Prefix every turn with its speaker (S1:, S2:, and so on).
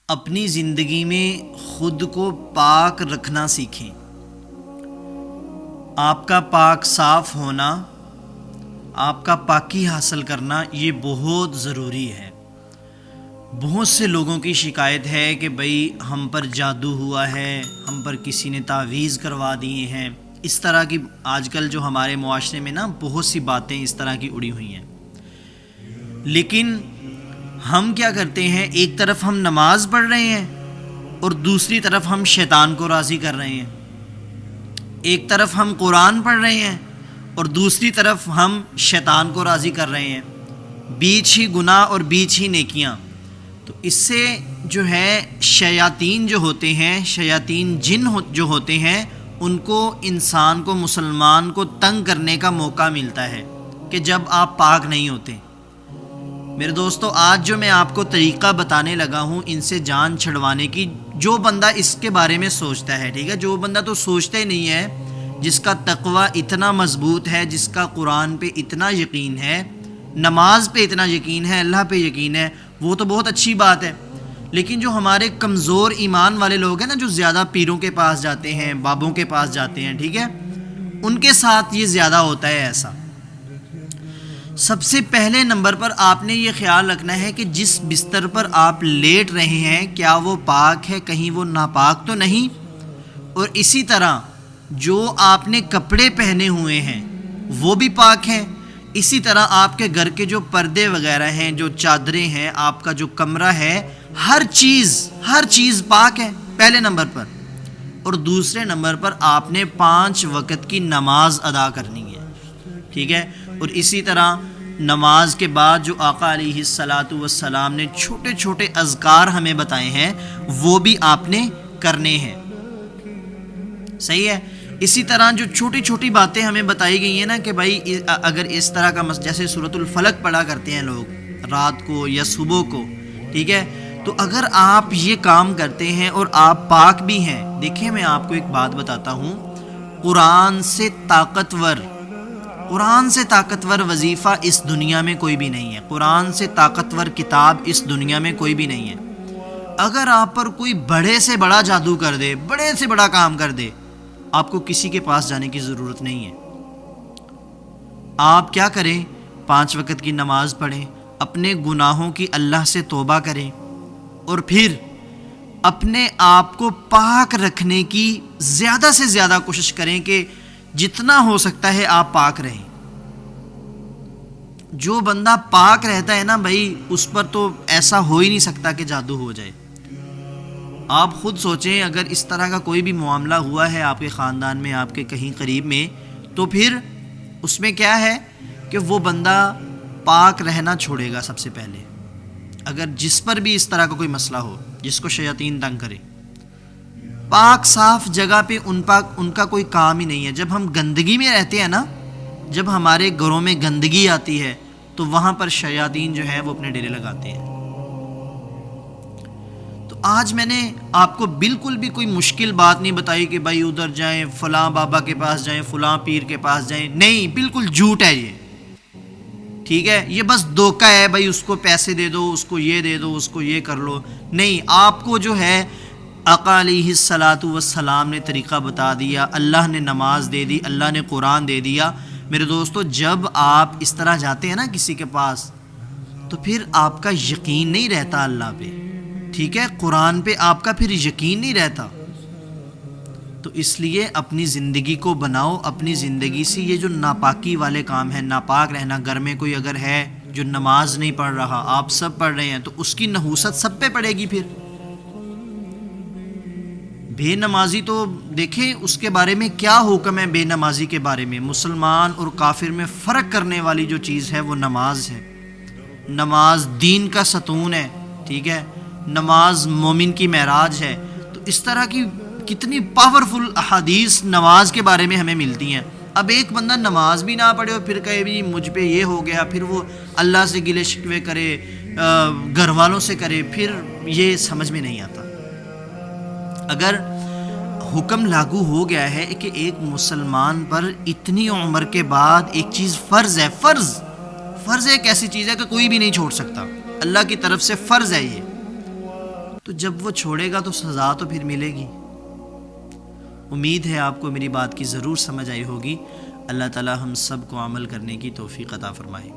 S1: اپنی زندگی میں خود کو پاک رکھنا سیکھیں۔ آپ کا پاک صاف ہونا، آپ کا پاکی حاصل کرنا یہ بہت ضروری ہے۔ بہت سے لوگوں کی شکایت ہے کہ بھئی ہم پر جادو ہوا ہے، ہم پر کسی نے تعویذ کروا دیے ہیں۔ اس طرح کی آج کل جو ہمارے معاشرے میں بہت سی باتیں اس طرح کی اڑی ہوئی ہیں۔ لیکن ہم کیا کرتے ہیں، ایک طرف ہم نماز پڑھ رہے ہیں اور دوسری طرف ہم شیطان کو راضی کر رہے ہیں۔ ایک طرف ہم قرآن پڑھ رہے ہیں اور دوسری طرف ہم شیطان کو راضی کر رہے ہیں۔ بیچ ہی گناہ اور بیچ ہی نیکیاں۔ تو اس سے جو ہے شیاطین جو ہوتے ہیں، شیاطین جن جو ہوتے ہیں، ان کو انسان کو، مسلمان کو تنگ کرنے کا موقع ملتا ہے کہ جب آپ پاک نہیں ہوتے۔ میرے دوستو، آج جو میں آپ کو طریقہ بتانے لگا ہوں ان سے جان چھڑوانے کی، جو بندہ اس کے بارے میں سوچتا ہے، ٹھیک ہے، جو بندہ تو سوچتا ہی نہیں ہے، جس کا تقوی اتنا مضبوط ہے، جس کا قرآن پہ اتنا یقین ہے، نماز پہ اتنا یقین ہے، اللہ پہ یقین ہے، وہ تو بہت اچھی بات ہے۔ لیکن جو ہمارے کمزور ایمان والے لوگ ہیں نا، جو زیادہ پیروں کے پاس جاتے ہیں، بابوں کے پاس جاتے ہیں، ٹھیک ہے، ان کے ساتھ یہ زیادہ ہوتا ہے ایسا۔ سب سے پہلے نمبر پر آپ نے یہ خیال رکھنا ہے کہ جس بستر پر آپ لیٹ رہے ہیں کیا وہ پاک ہے، کہیں وہ ناپاک تو نہیں۔ اور اسی طرح جو آپ نے کپڑے پہنے ہوئے ہیں وہ بھی پاک ہیں۔ اسی طرح آپ کے گھر کے جو پردے وغیرہ ہیں، جو چادریں ہیں، آپ کا جو کمرہ ہے، ہر چیز پاک ہے، پہلے نمبر پر۔ اور دوسرے نمبر پر آپ نے 5 وقت کی نماز ادا کرنی ہے، ٹھیک ہے۔ اور اسی طرح نماز کے بعد جو آقا علیہ الصلاۃ والسلام نے چھوٹے چھوٹے اذکار ہمیں بتائے ہیں وہ بھی آپ نے کرنے ہیں، صحیح ہے۔ اسی طرح جو چھوٹی چھوٹی باتیں ہمیں بتائی گئی ہیں نا کہ بھائی اگر اس طرح کا جیسے سورۃ الفلق پڑھا کرتے ہیں لوگ رات کو یا صبح کو، ٹھیک ہے، تو اگر آپ یہ کام کرتے ہیں اور آپ پاک بھی ہیں، دیکھیں میں آپ کو ایک بات بتاتا ہوں، قرآن سے طاقتور وظیفہ اس دنیا میں کوئی بھی نہیں ہے، قرآن سے طاقتور کتاب اس دنیا میں کوئی بھی نہیں ہے۔ اگر آپ پر کوئی بڑے سے بڑا جادو کر دے، بڑے سے بڑا کام کر دے، آپ کو کسی کے پاس جانے کی ضرورت نہیں ہے۔ آپ کیا کریں، 5 وقت کی نماز پڑھیں، اپنے گناہوں کی اللہ سے توبہ کریں، اور پھر اپنے آپ کو پاک رکھنے کی زیادہ سے زیادہ کوشش کریں کہ جتنا ہو سکتا ہے آپ پاک رہیں۔ جو بندہ پاک رہتا ہے نا بھائی، اس پر تو ایسا ہو ہی نہیں سکتا کہ جادو ہو جائے۔ آپ خود سوچیں، اگر اس طرح کا کوئی بھی معاملہ ہوا ہے آپ کے خاندان میں، آپ کے کہیں قریب میں، تو پھر اس میں کیا ہے کہ وہ بندہ پاک رہنا چھوڑے گا۔ سب سے پہلے اگر جس پر بھی اس طرح کا کوئی مسئلہ ہو، جس کو شیاطین تنگ کرے، پاک صاف جگہ پہ ان کا کوئی کام ہی نہیں ہے۔ جب ہم گندگی میں رہتے ہیں نا، جب ہمارے گھروں میں گندگی آتی ہے تو وہاں پر شیاطین جو ہے وہ اپنے ڈیرے لگاتے ہیں۔ تو آج میں نے آپ کو بالکل بھی کوئی مشکل بات نہیں بتائی کہ بھائی ادھر جائیں، فلاں بابا کے پاس جائیں، فلاں پیر کے پاس جائیں، نہیں، بالکل جھوٹ ہے یہ، ٹھیک ہے۔ یہ بس دھوکہ ہے، بھائی اس کو پیسے دے دو، اس کو یہ دے دو، اس کو یہ کر لو، نہیں۔ آپ کو جو ہے آقا علیہ الصلاۃ والسلام نے طریقہ بتا دیا، اللہ نے نماز دے دی، اللہ نے قرآن دے دیا۔ میرے دوستو، جب آپ اس طرح جاتے ہیں نا کسی کے پاس، تو پھر آپ کا یقین نہیں رہتا اللہ پہ، ٹھیک ہے، قرآن پہ آپ کا پھر یقین نہیں رہتا۔ تو اس لیے اپنی زندگی کو بناؤ، اپنی زندگی سے یہ جو ناپاکی والے کام ہیں، ناپاک رہنا، گھر میں کوئی اگر ہے جو نماز نہیں پڑھ رہا، آپ سب پڑھ رہے ہیں، تو اس کی نحوست سب پہ پڑے گی۔ پھر بے نمازی تو دیکھیں اس کے بارے میں کیا حکم ہے، بے نمازی کے بارے میں۔ مسلمان اور کافر میں فرق کرنے والی جو چیز ہے وہ نماز ہے۔ نماز دین کا ستون ہے، ٹھیک ہے، نماز مومن کی معراج ہے۔ تو اس طرح کی کتنی پاورفل احادیث نماز کے بارے میں ہمیں ملتی ہیں۔ اب ایک بندہ نماز بھی نہ پڑھے اور پھر کہے بھی مجھ پہ یہ ہو گیا، پھر وہ اللہ سے گلے شکوے کرے، گھر والوں سے کرے، پھر یہ سمجھ میں نہیں آتا۔ اگر حکم لاگو ہو گیا ہے کہ ایک مسلمان پر اتنی عمر کے بعد ایک چیز فرض ہے، فرض ایک ایسی چیز ہے کہ کوئی بھی نہیں چھوڑ سکتا، اللہ کی طرف سے فرض ہے یہ، تو جب وہ چھوڑے گا تو سزا تو پھر ملے گی۔ امید ہے آپ کو میری بات کی ضرور سمجھ آئی ہوگی۔ اللہ تعالی ہم سب کو عمل کرنے کی توفیق عطا فرمائے۔